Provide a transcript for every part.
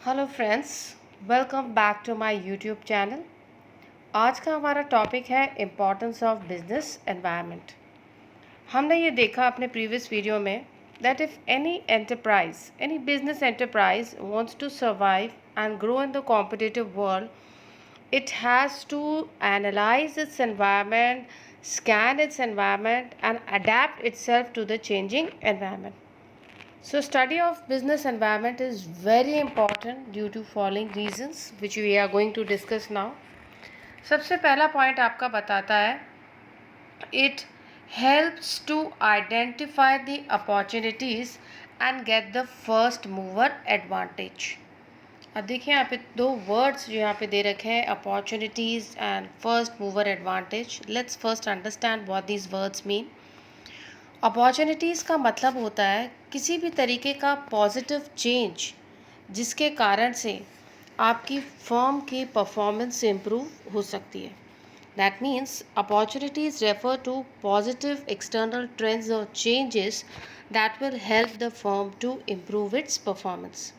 Hello friends, welcome back to my YouTube channel. आज का हमारा टॉपिक है इम्पोर्टेंस ऑफ बिजनेस एनवायरनमेंट। हमने ये देखा अपने प्रीवियस वीडियो में that if any business enterprise wants to survive and grow in the competitive world, it has to analyze its environment, scan its environment, and adapt itself to the changing environment. So, study of business environment is very important due to following reasons which we are going to discuss now. सबसे पहला point आपका बताता है it helps to identify the opportunities and get the first mover advantage. अब देखिए यहाँ पे दो वर्ड्स जो यहाँ पे दे रखे हैं, opportunities and first mover advantage. Let's first understand what these words mean. Opportunities का मतलब होता है किसी भी तरीके का पॉजिटिव चेंज जिसके कारण से आपकी फर्म की परफॉर्मेंस इम्प्रूव हो सकती है. That means opportunities refer to positive external trends और changes that will help the firm to improve its performance.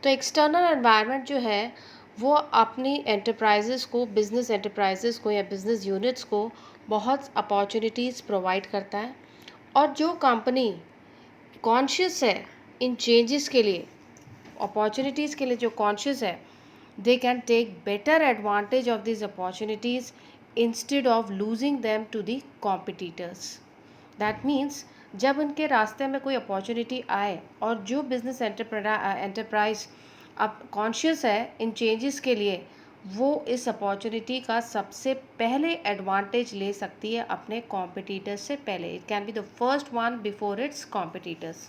तो एक्सटर्नल एनवायरनमेंट जो है वो अपनी एंटरप्राइजेज़ को, बिजनेस एंटरप्राइजेज़ को या बिजनेस यूनिट्स को बहुत अपॉर्चुनिटीज़ प्रोवाइड करता है. और जो कंपनी कॉन्शियस है इन चेंजेस के लिए, अपॉर्चुनिटीज़ के लिए जो कॉन्शियस है, they can take better advantage of this opportunities instead of losing them to the competitors. That means जब उनके रास्ते में कोई अपॉर्चुनिटी आए और जो बिजनेस एंटरप्राइज अब कॉन्शियस है इन चेंजेस के लिए, वो इस अपॉर्चुनिटी का सबसे पहले एडवांटेज ले सकती है अपने कॉम्पिटिटर्स से पहले. It can be the first one before it's competitors.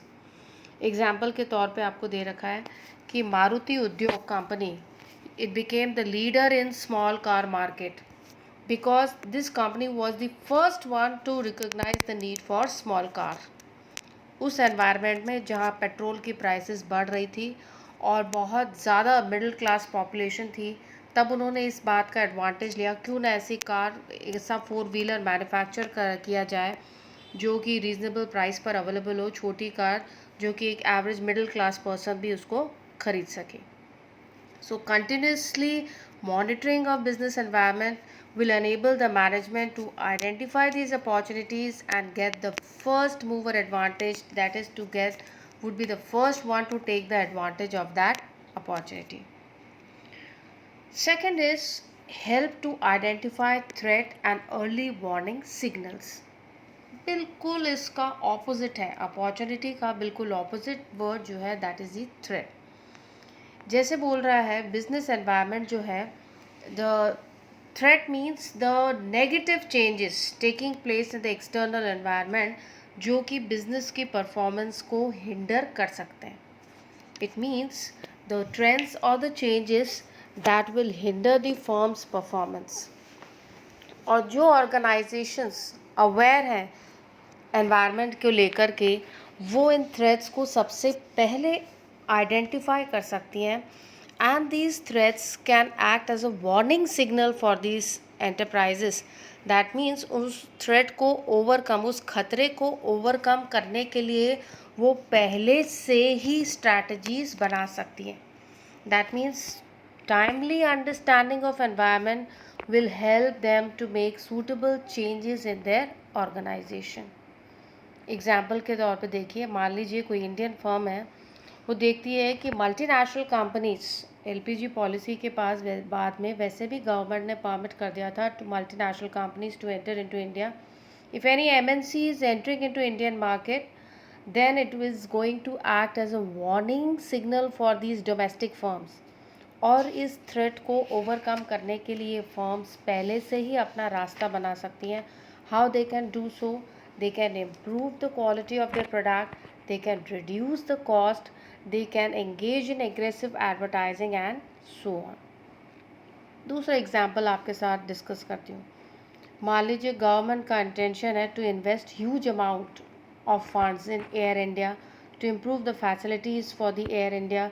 Example के तौर पे आपको दे रखा है कि मारुति उद्योग company, it became the leader in small car market because this company was the first one to recognize the need for small car. उस environment में जहाँ पेट्रोल की प्राइसेस बढ़ रही थी और बहुत ज़्यादा मिडिल क्लास पॉपुलेशन थी, तब उन्होंने इस बात का एडवांटेज लिया, क्यों ना ऐसी कार, ऐसा 4 व्हीलर मैन्युफैक्चर किया जाए जो कि रीज़नेबल प्राइस पर अवेलेबल हो, छोटी कार जो कि एक एवरेज मिडिल क्लास पर्सन भी उसको खरीद सके. So continuously monitoring of business environment will enable the management to identify these opportunities and get the first mover advantage, that is to get would be the first one to take the advantage of that opportunity. Second is help to identify threat and early warning signals. बिल्कुल इसका opposite है, opportunity का बिल्कुल opposite word जो है that is the threat. जैसे बोल रहा है बिजनेस एनवायरनमेंट जो है, the threat means the negative changes taking place in the external environment जो कि बिजनेस की परफॉर्मेंस को हिंडर कर सकते हैं. इट मीन्स द ट्रेंड्स और the changes that will hinder the firms performance. और जो ऑर्गेनाइजेशंस अवेयर हैं एनवायरनमेंट को लेकर के, वो इन थ्रेट्स को सबसे पहले आइडेंटिफाई कर सकती हैं. And these threats can act as a warning signal for these enterprises. That means उस थ्रेट को ओवरकम, उस खतरे को ओवरकम करने के लिए वो पहले से ही स्ट्रैटेजीज बना सकती हैं. That means timely understanding of environment will help them to make suitable changes in their organization. Example के तौर पे देखिए, मान लीजिए कोई इंडियन फर्म है, वो देखती है कि मल्टीनेशनल कंपनीज एलपीजी पॉलिसी के पास बाद में वैसे भी गवर्नमेंट ने परमिट कर दिया था to multinational companies to enter into India. If any MNC is entering into Indian market, then it is going to act as a warning signal for these domestic firms. और इस threat को overcome करने के लिए firms पहले से ही अपना रास्ता बना सकती हैं. How they can do so? They can improve the quality of their product, they can reduce the cost, they can engage in aggressive advertising and so on. दूसरा एग्जाम्पल आपके साथ डिस्कस करती हूँ. मान लीजिए गवर्नमेंट का इंटेंशन है to invest huge amount of funds in Air India to improve the facilities for the Air India.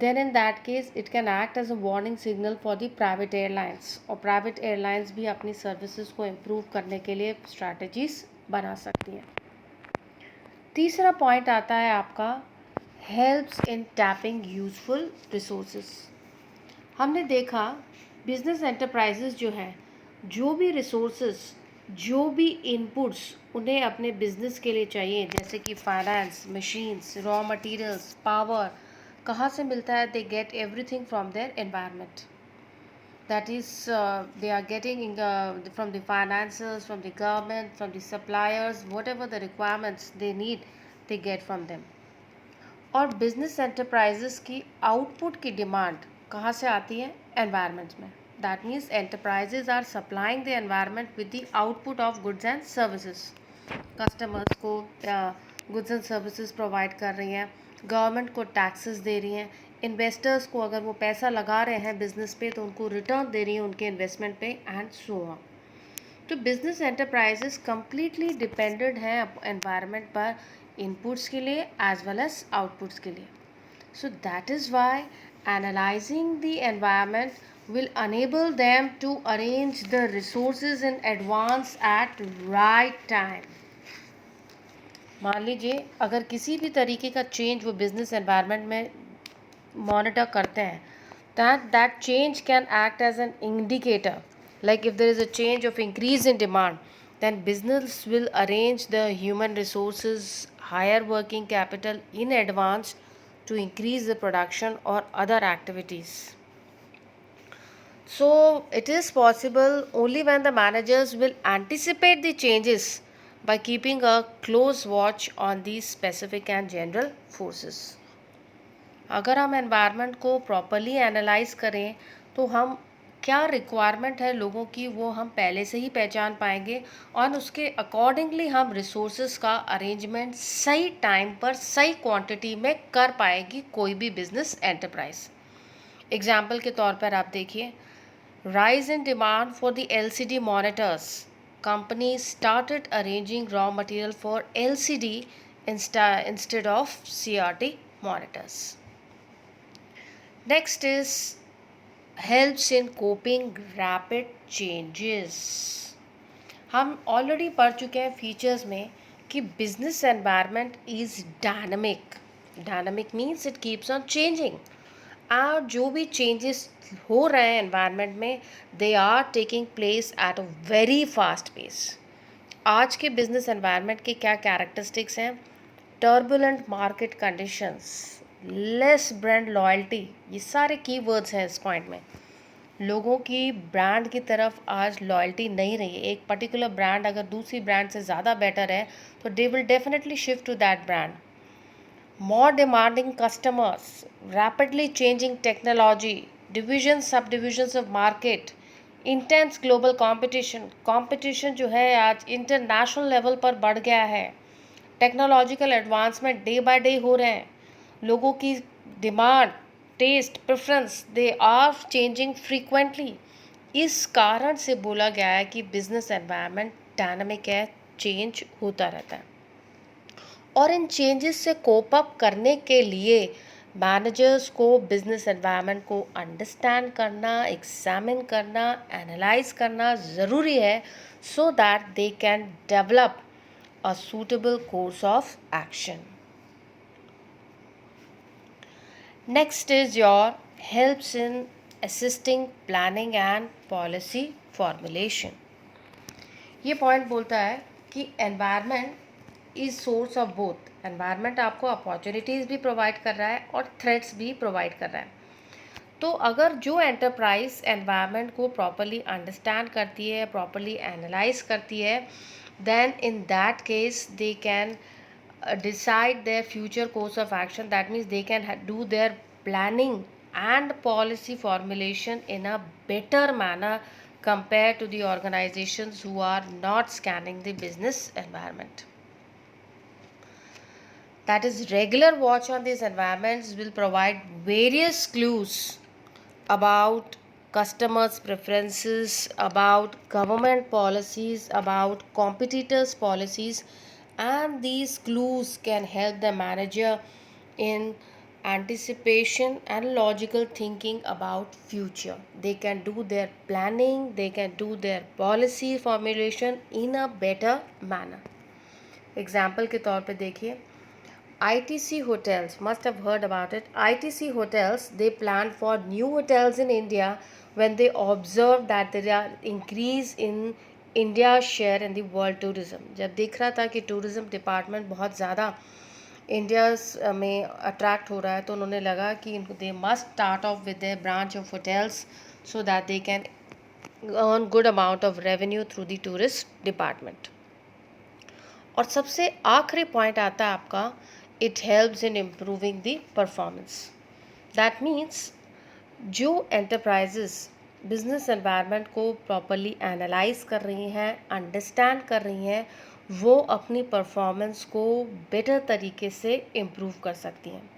Then in that case it can act as a warning signal for the private airlines, और private airlines भी अपनी services को improve करने के लिए strategies बना सकती हैं. तीसरा पॉइंट आता है आपका helps in tapping useful resources. हमने देखा बिजनेस एंटरप्राइजेस जो हैं, जो भी रिसोर्सेज, जो भी इनपुट्स उन्हें अपने बिजनेस के लिए चाहिए, जैसे कि finance, machines, raw materials, power, कहाँ से मिलता है? They get everything from their environment. That is, they are getting from the finances, from the government, from the suppliers, whatever the requirements they need, they get from them. और business enterprises की output की demand कहाँ से आती है? Environment में। That means enterprises are supplying the environment with the output of goods and services. Customers को goods and services provide कर रही हैं, गवर्नमेंट को टैक्सेस दे रही हैं, इन्वेस्टर्स को अगर वो पैसा लगा रहे हैं बिजनेस पे तो उनको रिटर्न दे रही हैं उनके इन्वेस्टमेंट पे, एंड सो ऑन। तो बिजनेस एंटरप्राइजेस कंप्लीटली डिपेंडेंट हैं एनवायरनमेंट पर, इनपुट्स के लिए एज वेल एज आउटपुट्स के लिए। So that is why analysing the environment will enable them to arrange the resources in advance at right time. मान लीजिए अगर किसी भी तरीके का चेंज वो बिजनेस एनवायरनमेंट में मॉनिटर करते हैं, that change can act as an indicator. Like if there is a change of increase in demand, then business will arrange the human resources, higher working capital in advance to increase the production or other activities. So it is possible only when the managers will anticipate the changes by keeping a close watch on these specific and general forces. अगर हम environment को properly analyse करें तो हम क्या requirement है लोगों की वो हम पहले से ही पहचान पाएंगे, और उसके अकॉर्डिंगली हम रिसोर्सेज का अरेंजमेंट सही टाइम पर सही क्वांटिटी में कर पाएगी कोई भी बिजनेस एंटरप्राइज। एग्जाम्पल के तौर पर आप देखिए, rise in demand for the LCD monitors. Companies started arranging raw material for LCD instead of CRT monitors. Next is helps in coping rapid changes. हम ऑलरेडी पढ़ चुके हैं फीचर्स में कि business environment is dynamic. Dynamic means it keeps on changing, और जो भी changes हो रहे हैं एनवायरनमेंट में, they are taking place at a very fast pace. आज के बिजनेस एनवायरनमेंट के क्या कैरेक्टरिस्टिक्स हैं? Turbulent market conditions, less brand loyalty, ये सारे कीवर्ड्स हैं इस पॉइंट में। लोगों की ब्रांड की तरफ आज लॉयल्टी नहीं रही है। एक पर्टिकुलर ब्रांड अगर दूसरी ब्रांड से ज़्यादा बेटर है तो they will definitely shift to that brand. More demanding customers, rapidly changing technology, divisions, subdivisions of market, intense global competition. Competition जो है आज इंटरनेशनल लेवल पर बढ़ गया है। Technological advancement day by day हो रहे हैं। लोगों की demand, taste, preference, they are changing frequently. इस कारण से बोला गया है कि बिजनेस एनवायरनमेंट डायनामिक है, चेंज होता रहता है। और इन चेंजेस से कोप अप करने के लिए मैनेजर्स को बिजनेस एनवायरनमेंट को अंडरस्टैंड करना, एग्जामिन करना, एनालाइज करना ज़रूरी है, so that they can develop a suitable course of action. Next is your helps in assisting planning and policy formulation. ये पॉइंट बोलता है कि environment is source of both. Environment आपको अपॉर्चुनिटीज़ भी प्रोवाइड कर रहा है और थ्रेट्स भी प्रोवाइड कर रहा है। तो अगर जो एंटरप्राइज एनवायरनमेंट को प्रॉपरली अंडरस्टैंड करती है, प्रॉपरली एनालाइज करती है, then in that case they can decide their future course of action. That means they can do their planning and policy formulation in a better manner compared to the organizations who are not scanning the business environment. That is, regular watch on these environments will provide various clues about customers' preferences, about government policies, about competitors' policies, and these clues can help the manager in anticipation and logical thinking about future. They can do their planning, they can do their policy formulation in a better manner. Example के तौर पे देखिए, ITC hotels, must have heard about it. ITC hotels, they planned for new hotels in India when they observed that there are increase in India's share in the world tourism. जब देख रहा था कि tourism department बहुत ज़्यादा India में attract हो रहा है, तो उन्होंने लगा कि they must start of with their branch of hotels so that they can earn good amount of revenue through the tourist department. और सबसे आखिरी पॉइंट आता है आपका, it helps in improving the performance. That means जो enterprises business environment को properly analyse कर रही हैं, अंडरस्टैंड कर रही हैं, वो अपनी परफॉर्मेंस को बेटर तरीके से इम्प्रूव कर सकती हैं.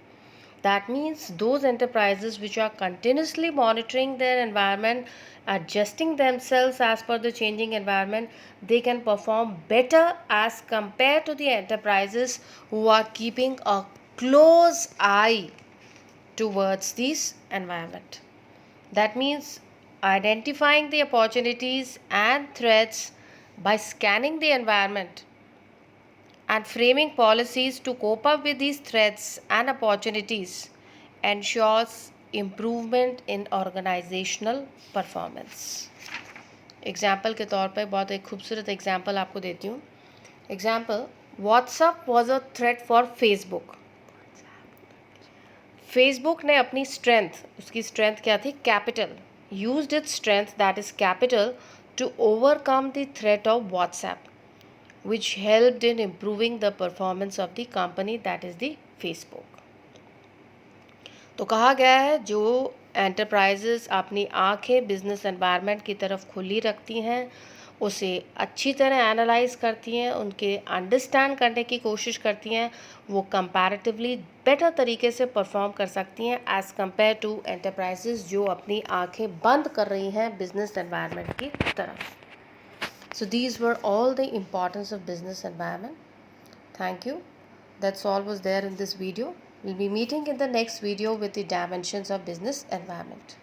That means those enterprises which are continuously monitoring their environment, adjusting themselves as per the changing environment, they can perform better as compared to the enterprises who are keeping a close eye towards this environment. That means identifying the opportunities and threats by scanning the environment and framing policies to cope up with these threats and opportunities ensures improvement in organizational performance. Example के तौर पर बहुत एक खूबसूरत example आपको देती हूँ. Example, WhatsApp was a threat for Facebook. Facebook ने अपनी स्ट्रेंथ, उसकी स्ट्रेंथ क्या थी? Capital. Used its strength, that is capital, to overcome the threat of WhatsApp, which helped in improving the performance of the company, that is the Facebook. तो कहा गया है जो एंटरप्राइजेस अपनी आंखें बिजनेस एनवायरनमेंट की तरफ खुली रखती हैं, उसे अच्छी तरह एनालाइज करती हैं, उनके अंडरस्टैंड करने की कोशिश करती हैं, वो कंपैरेटिवली बेटर तरीके से परफॉर्म कर सकती हैं एज़ कंपेयर टू एंटरप्राइजेस जो अपनी आंखें बंद कर रही हैं बिजनेस एनवायरनमेंट की तरफ. So these were all the importance of business environment. Thank you. That's all was there in this video. We'll be meeting in the next video with the dimensions of business environment.